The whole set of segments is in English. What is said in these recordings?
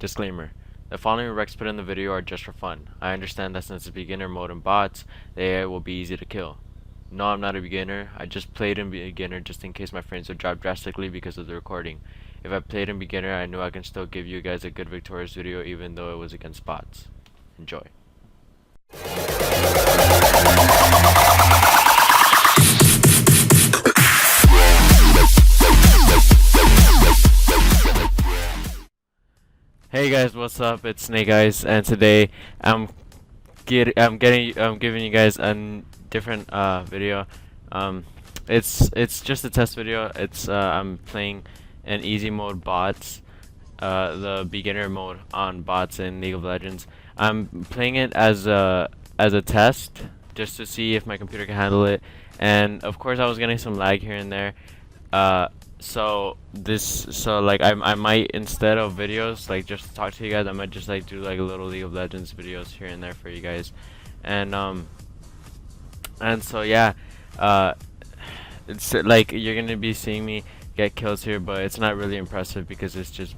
Disclaimer. The following recs put in the video are just for fun. I understand that since it's beginner mode and bots, the AI will be easy to kill. No, I'm not a beginner. I just played in beginner just in case my frames would drop drastically because of the recording. If I played in beginner, I knew I can still give you guys a good victorious video even though it was against bots. Enjoy. Hey guys, what's up? It's Snake Eyes, and today I'm giving you guys a different video. It's just a test video. It's I'm playing an easy mode bots, the beginner mode on bots in League of Legends. I'm playing it as a test just to see if my computer can handle it, and of course I was getting some lag here and there. So like I might, instead of videos like just to talk to you guys, I might just like do like a little League of Legends videos here and there for you guys, and so yeah, it's like you're gonna be seeing me get kills here, but it's not really impressive because it's just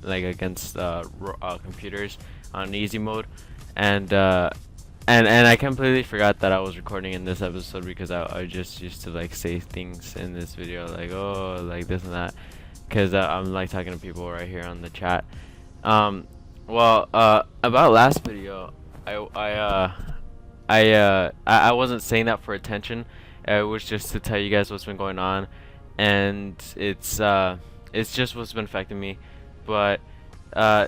like against computers on easy mode, and I completely forgot that I was recording in this episode because I just used to like say things in this video like, oh, like this and that, because I'm like talking to people right here on the chat. Well, about last video, I wasn't saying that for attention. It was just to tell you guys what's been going on, and it's just what's been affecting me. But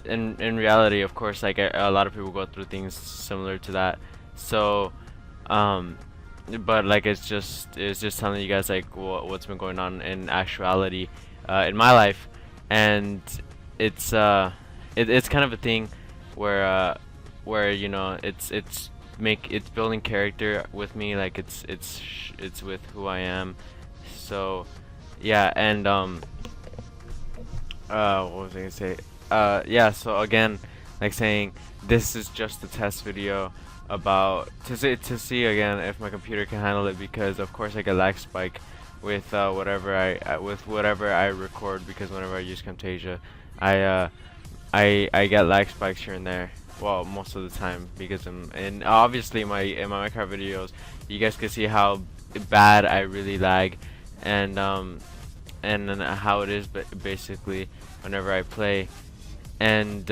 in reality, of course, like a lot of people go through things similar to that. So but like it's just telling you guys like what's been going on in actuality in my life, and it's kind of a thing where you know it's building character with me, like it's with who I am. So yeah, and what was I gonna say? Yeah, so again, like saying, this is just a test video about to see again if my computer can handle it, because of course I get lag spike with whatever I record, because whenever I use Camtasia, I get lag spikes here and there. Well, most of the time, because and obviously in my Minecraft videos, you guys can see how bad I really lag, and then how it is basically whenever I play, and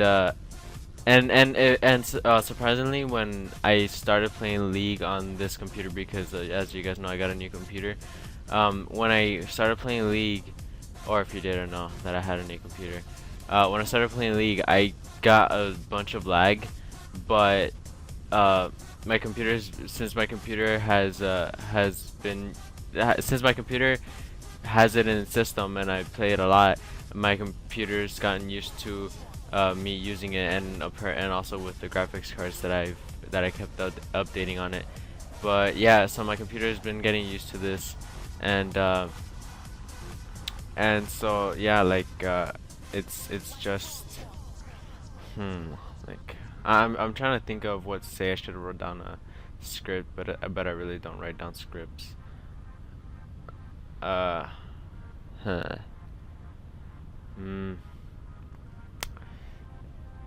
surprisingly, when I started playing League on this computer, because as you guys know, I got a new computer. When I started playing League, or if you didn't know that I had a new computer, when I started playing League, I got a bunch of lag, but my computer's since my computer has it in its system and I play it a lot, my computer's gotten used to me using it, and also with the graphics cards that I kept updating on it. But yeah, so my computer's been getting used to this, and so yeah, like it's just like I'm trying to think of what to say. I should have wrote down a script, but I really don't write down scripts. Huh.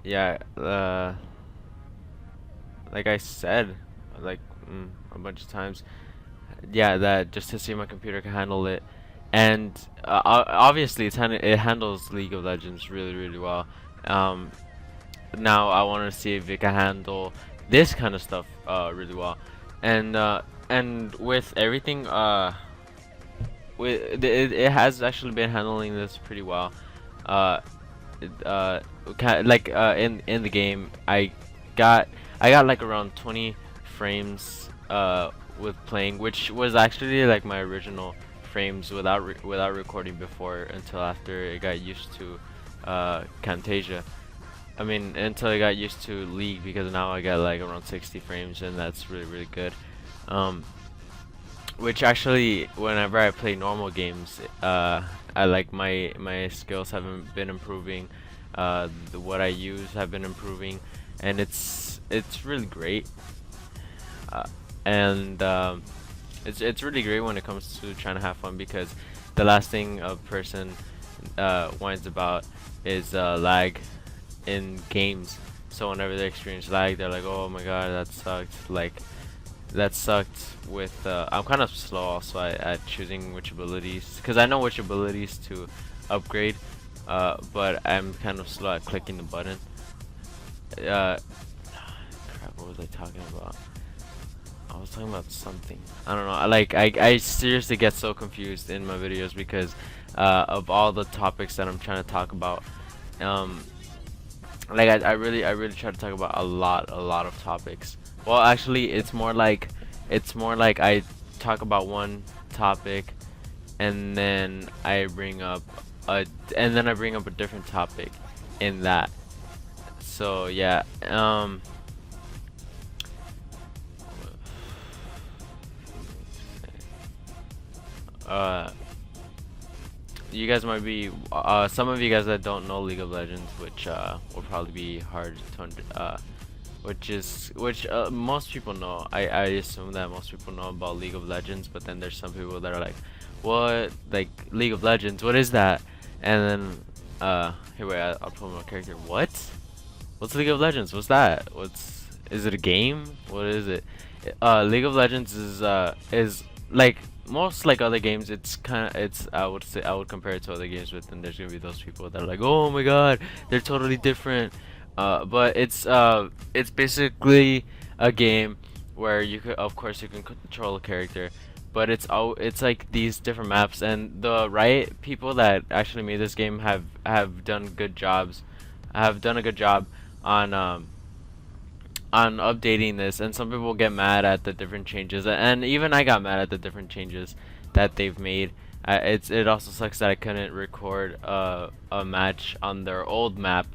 Yeah, like I said, like a bunch of times, yeah, that just to see if my computer can handle it, and obviously it handles League of Legends really well. Now I want to see if it can handle this kind of stuff really well, and with everything, it has actually been handling this pretty well. In the game, I got like around 20 frames with playing, which was actually like my original frames without recording before, until after it got used to Camtasia. I mean, until I got used to League, because now I got like around 60 frames, and that's really good. Which actually, whenever I play normal games, I like my skills haven't been improving. What I use have been improving, and it's really great. And it's really great when it comes to trying to have fun, because the last thing a person whines about is lag, in games. So whenever they experience lag, they're like, oh my god, that sucked. Like that sucked with I'm kind of slow also at choosing which abilities, because I know which abilities to upgrade, but I'm kind of slow at clicking the button. Crap, what was I talking about? I was talking about something. I don't know. Like I seriously get so confused in my videos because of all the topics that I'm trying to talk about. Like I really try to talk about a lot of topics. Well, actually, it's more like I talk about one topic, and then I bring up a different topic in that. So yeah, uh, you guys might be some of you guys that don't know League of Legends, which will probably be hard to which most people know. I assume that most people know about League of Legends, but then there's some people that are like, what, like League of Legends, what is that? And then here, wait, I'll put my character. What's League of Legends? What's that? Is it a game? What is it? League of Legends is like most like other games. It's I would compare it to other games, but then there's gonna be those people that are like, oh my god, they're totally different. But it's basically a game where you could, of course, you can control a character, but it's like these different maps, and the right people that actually made this game have done good jobs, have done a good job on updating this. And some people get mad at the different changes, and even I got mad at the different changes that they've made. It also sucks that I couldn't record a match on their old map,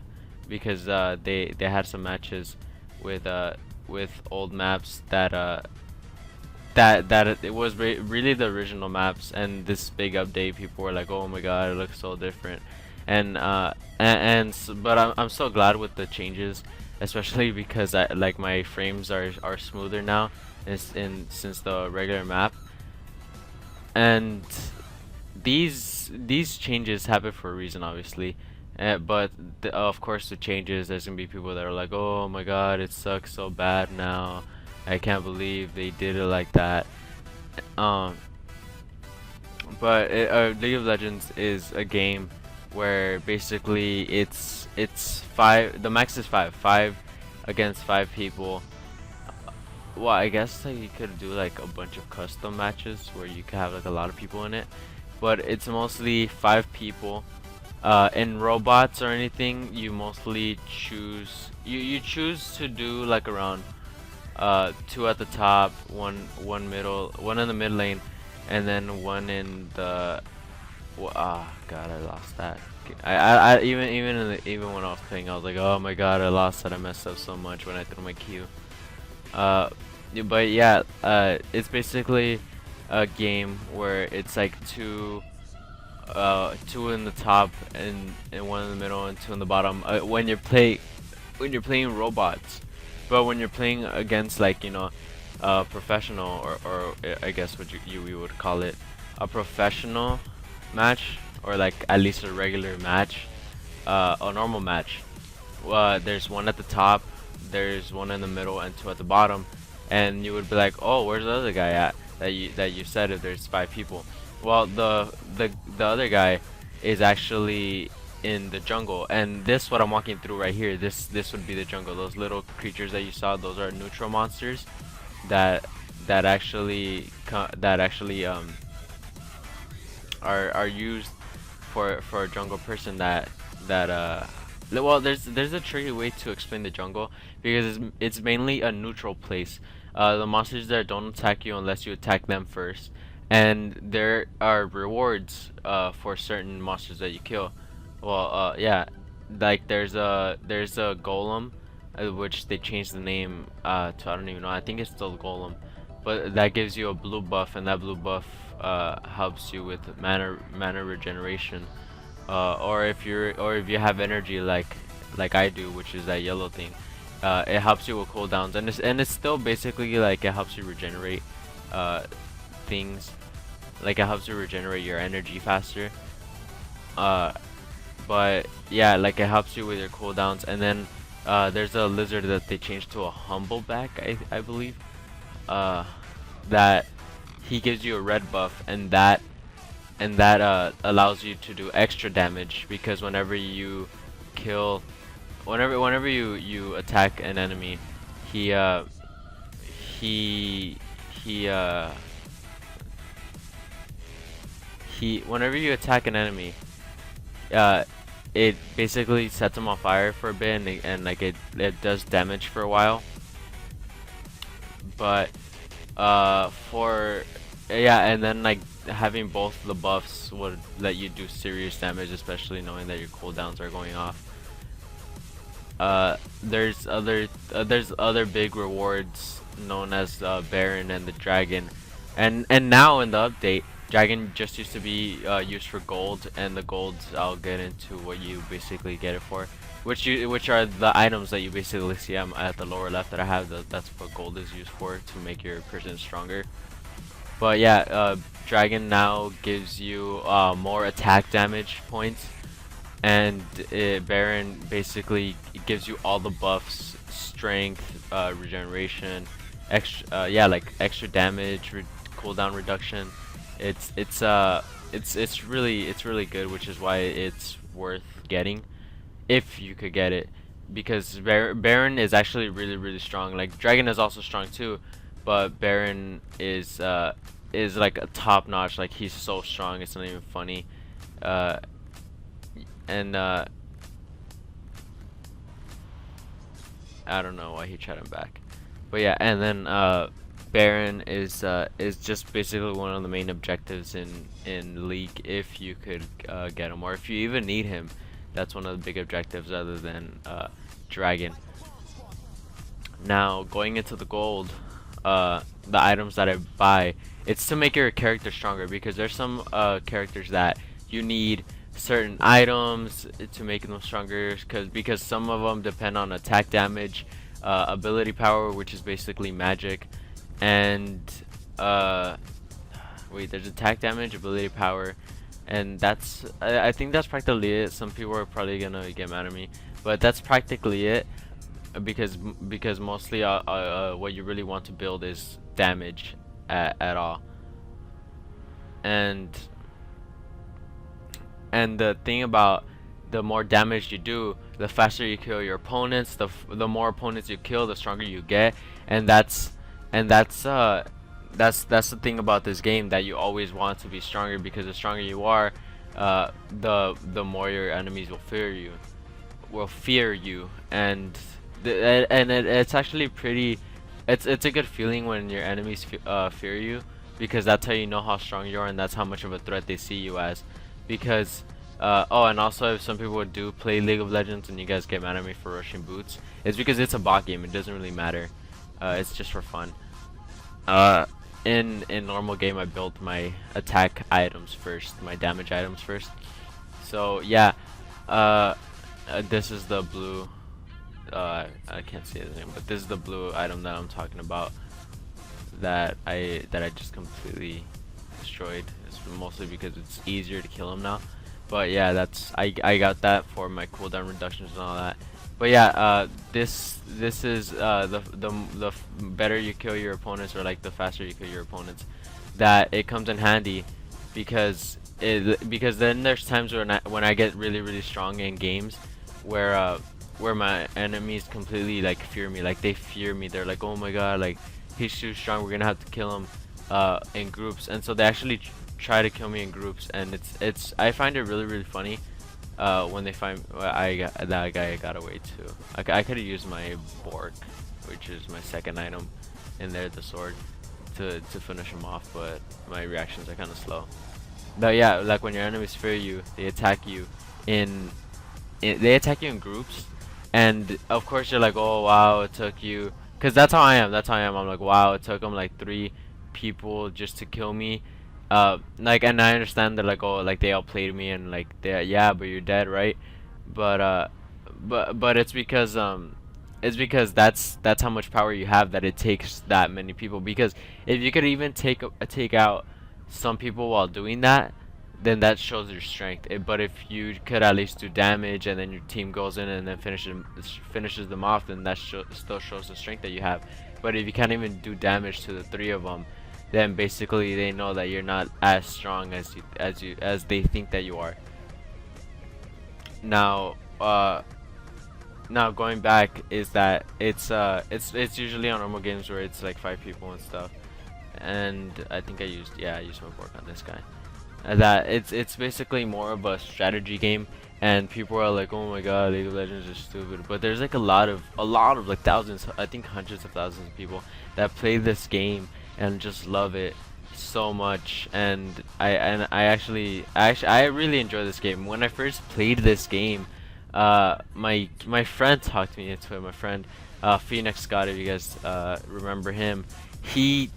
because they had some matches with old maps that it was really the original maps, and this big update, people were like, oh my god, it looks so different. But I'm so glad with the changes, especially because like my frames are smoother now since the regular map. And these changes happen for a reason, obviously. But of course, the changes, there's gonna be people that are like, oh my god, it sucks so bad now, I can't believe they did it like that. um but League of Legends is a game where basically it's five, the max is five against five people. Well, I guess like you could do like a bunch of custom matches where you could have like a lot of people in it, but it's mostly five people. In robots or anything, you mostly choose you choose to do like around two at the top, one middle, one in the mid lane, and then one in the god, I lost that. Even when I was playing, I was like, oh my god, I lost that. I messed up so much when I threw my Q. But yeah, it's basically a game where it's like two in the top and one in the middle and two in the bottom. When you're playing robots, but when you're playing against, like, you know, professional, or I guess what we would call it a professional match, or like at least a regular match, a normal match. There's one at the top, there's one in the middle, and two at the bottom, and you would be like, oh, where's the other guy at that you said if there's five people? Well, the other guy is actually in the jungle, and this what I'm walking through right here, this would be the jungle. Those little creatures that you saw, those are neutral monsters that actually are used for a jungle person well, there's a tricky way to explain the jungle, because it's mainly a neutral place. The monsters there don't attack you unless you attack them first, and there are rewards for certain monsters that you kill. Well, yeah, like there's a golem, which they changed the name to, I don't even know. I think it's still golem, but that gives you a blue buff, and that blue buff helps you with mana regeneration. Or if you have energy like I do, which is that yellow thing, it helps you with cooldowns, and it's still basically like it helps you regenerate things, like it helps you regenerate your energy faster. But yeah, like it helps you with your cooldowns. And then there's a lizard that they changed to a humbleback, I believe. That he gives you a red buff, and that allows you to do extra damage, because whenever you kill, whenever you attack an enemy, he he he whenever you attack an enemy, uh it basically sets him on fire for a bit, and like it does damage for a while. But for yeah, and then like having both the buffs would let you do serious damage, especially knowing that your cooldowns are going off. There's other big rewards known as Baron and the Dragon, and now in the update, Dragon just used to be used for gold, and the golds I'll get into what you basically get it for, which are the items that you basically see at the lower left that I have. That's what gold is used for, to make your person stronger. But yeah, Dragon now gives you more attack damage points, and Baron basically gives you all the buffs: strength, regeneration, extra, yeah, like extra damage, cooldown reduction. It's really good, which is why it's worth getting if you could get it, because Baron is actually really strong. Like Dragon is also strong too, but Baron is like a top notch. Like he's so strong, it's not even funny. And I don't know why he tried him back, but yeah. And then Baron is just basically one of the main objectives in League, if you could get him, or if you even need him. That's one of the big objectives, other than Dragon. Now going into the gold, the items that I buy, it's to make your character stronger, because there's some characters that you need certain items to make them stronger, because some of them depend on attack damage, ability power, which is basically magic, and wait, there's attack damage, ability power, and that's I think that's practically it. Some people are probably gonna get mad at me, but that's practically it, because mostly what you really want to build is damage at all. And the thing about, the more damage you do, the faster you kill your opponents. The more opponents you kill, the stronger you get. And that's the thing about this game, that you always want to be stronger, because the stronger you are, the more your enemies will fear you. And it's actually pretty. It's a good feeling when your enemies fear you, because that's how you know how strong you are, and that's how much of a threat they see you as. Because oh, and also, if some people do play League of Legends and you guys get mad at me for rushing boots, it's because it's a bot game. It doesn't really matter. It's just for fun. In normal game, I build my attack items first, my damage items first. So yeah, this is the blue. I can't see his name, but this is the blue item that I'm talking about, that I just completely destroyed. It's mostly because it's easier to kill him now. But yeah, I got that for my cooldown reductions and all that. But yeah, this is the better you kill your opponents, or like the faster you kill your opponents, that it comes in handy, because then there's times when I get really strong in games, where my enemies completely like fear me. Like they fear me. They're like, oh my god, like he's too strong. We're gonna have to kill him in groups. And so they actually try to kill me in groups, and I find it really funny when they find that guy got away too. I could have used my Bork, which is my second item in there, the sword, to finish him off, but my reactions are kind of slow. But yeah, like when your enemies fear you, they attack you in groups, and of course you're like, oh wow, it took you, because that's how I am. I'm like, wow, it took them like 3 people just to kill me. Like, and I understand that, like, oh, like they outplayed me, and like yeah, but you're dead, right? But it's because that's how much power you have, that it takes that many people. Because if you could even take out some people while doing that, then that shows your strength. But if you could at least do damage and then your team goes in and then finishes them off, then that still shows the strength that you have. But if you can't even do damage to the three of them, then basically they know that you're not as strong as they think that you are. Now, now going back is that it's usually on normal games where it's like 5 people and stuff. And I think I used my work on this guy. That it's basically more of a strategy game, and people are like, oh my god, League of Legends is stupid. But there's like a lot of like thousands, I think hundreds of thousands of people that play this game and just love it so much. And I really enjoy this game. When I first played this game, my friend talked me into it. My friend Phoenix Scott, if you guys remember him, he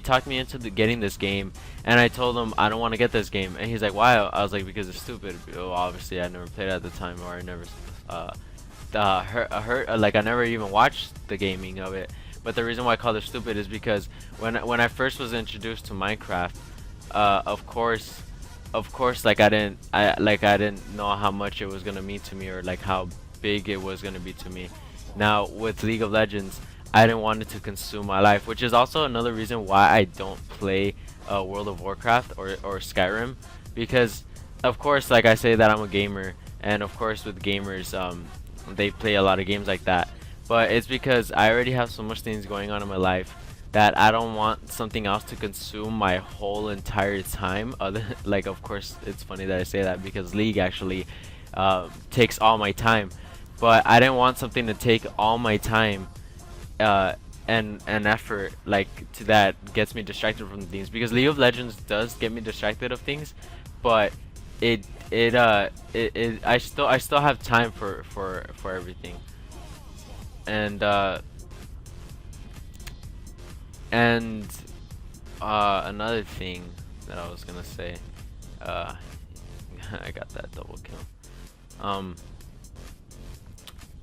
talked me into getting this game, and I told him I don't want to get this game, and he's like, why? I was like, because it's stupid. Well, obviously I never played it at the time, or I never like I never even watched the gaming of it. But the reason why I called it stupid is because when I first was introduced to Minecraft, of course like I didn't know how much it was gonna mean to me, or like how big it was gonna be to me. Now with League of Legends, I didn't want it to consume my life, which is also another reason why I don't play World of Warcraft or Skyrim, because of course, like I say that I'm a gamer, and of course with gamers they play a lot of games like that, but it's because I already have so much things going on in my life that I don't want something else to consume my whole entire time. Like, of course it's funny that I say that because League actually takes all my time, but I didn't want something to take all my time and effort like to that gets me distracted from things, because League of Legends does get me distracted of things, but I still have time for everything. And another thing that I was gonna say, I got that double kill.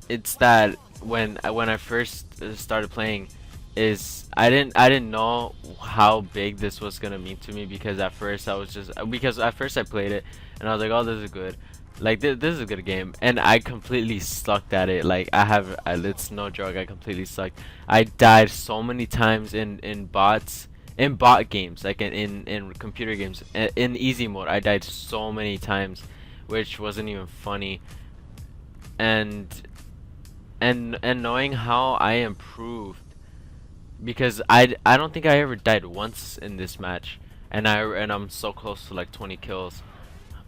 It's that when I first started playing, is I didn't know how big this was gonna mean to me, because at first I played it and I was like, oh, this is good, like this is a good game, and I completely sucked at it. Like it's no joke, I completely sucked. I died so many times in bot games, like in computer games, in easy mode. I died so many times, which wasn't even funny. And knowing how I improved, because I don't think I ever died once in this match, and I'm so close to like 20 kills.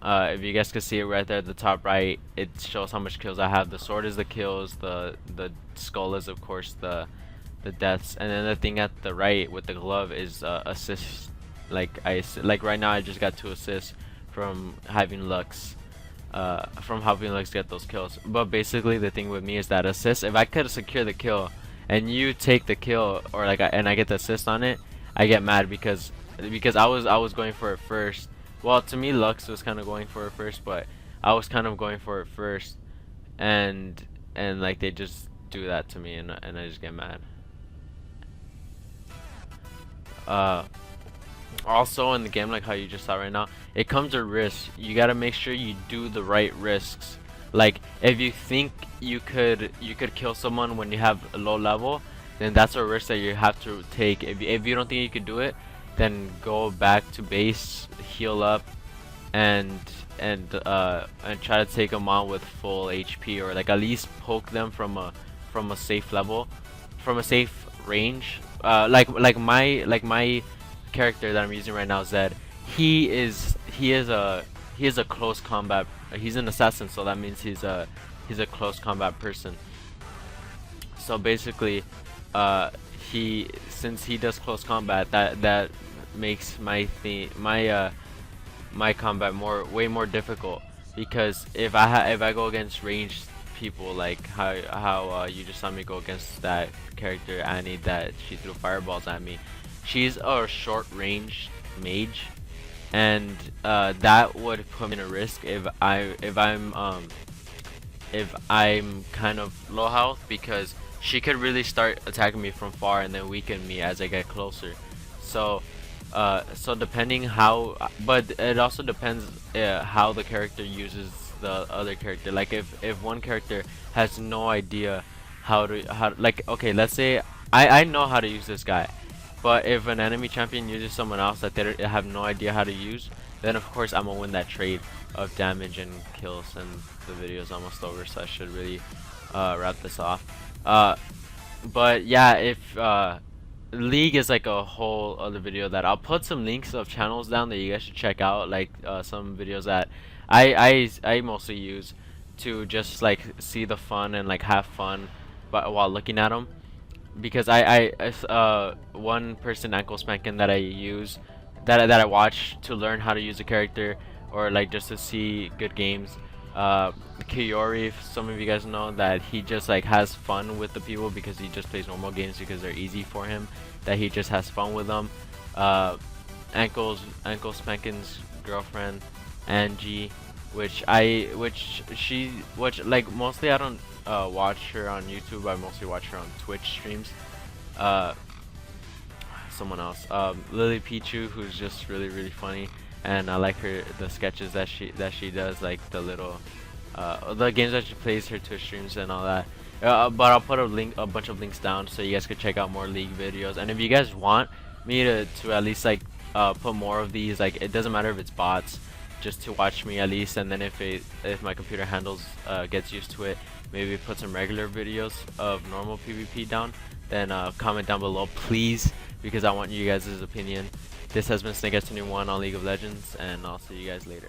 If you guys can see it right there at the top right, it shows how much kills I have. The sword is the kills, the skull is of course the deaths, and then the thing at the right with the glove is assists. Like right now I just got 2 assists from having Lux. Get those kills. But basically the thing with me is that assist, if I could secure the kill and you take the kill, or like I get the assist on it, I get mad because I was going for it first. Well, to me Lux was kind of going for it first, but I was kind of going for it first, and like they just do that to me, and I just get mad. Also in the game, like how you just saw right now, it comes with risks. You gotta make sure you do the right risks. Like if you think you could kill someone when you have a low level, then that's a risk that you have to take. If you don't think you could do it, then go back to base, heal up, and try to take them on with full HP, or like at least poke them from a safe level, from a safe range. Like my character that I'm using right now, Zedd, he is a close combat. He's an assassin, so that means he's a close combat person. So basically, since he does close combat, that makes my combat way more difficult, because if I go against ranged people, like how you just saw me go against that character Annie, that she threw fireballs at me. She's a short range mage, and that would put me in a risk if I'm kind of low health, because she could really start attacking me from far and then weaken me as I get closer. So So depending how, but it also depends how the character uses the other character. Like if one character has no idea how like, okay, let's say I know how to use this guy, but if an enemy champion uses someone else that they have no idea how to use, then of course I'm gonna win that trade of damage and kills. And the video is almost over, so I should really wrap this off. But yeah, if League is like a whole other video that I'll put some links of channels down that you guys should check out, like some videos that I mostly use to just like see the fun and like have fun, but while looking at them. Because one person, Anklespankin, that I use, that I watch to learn how to use a character, or like just to see good games. Keyori, if some of you guys know, that he just like has fun with the people because he just plays normal games because they're easy for him. That he just has fun with them. Anklespankin's girlfriend, Anjii, which like mostly I don't watch her on YouTube. I mostly watch her on Twitch streams. Uh, Someone else, LilyPichu, who's just really funny, and I like the sketches that she does, like the little the games that she plays, her Twitch streams and all that. But I'll put a bunch of links down so you guys could check out more League videos. And if you guys want me to at least like put more of these, like it doesn't matter if it's bots, just to watch me at least. And then if my computer handles gets used to it, maybe put some regular videos of normal PvP down. Then comment down below, please, because I want you guys' opinion. This has been SnakeS21 on League of Legends, and I'll see you guys later.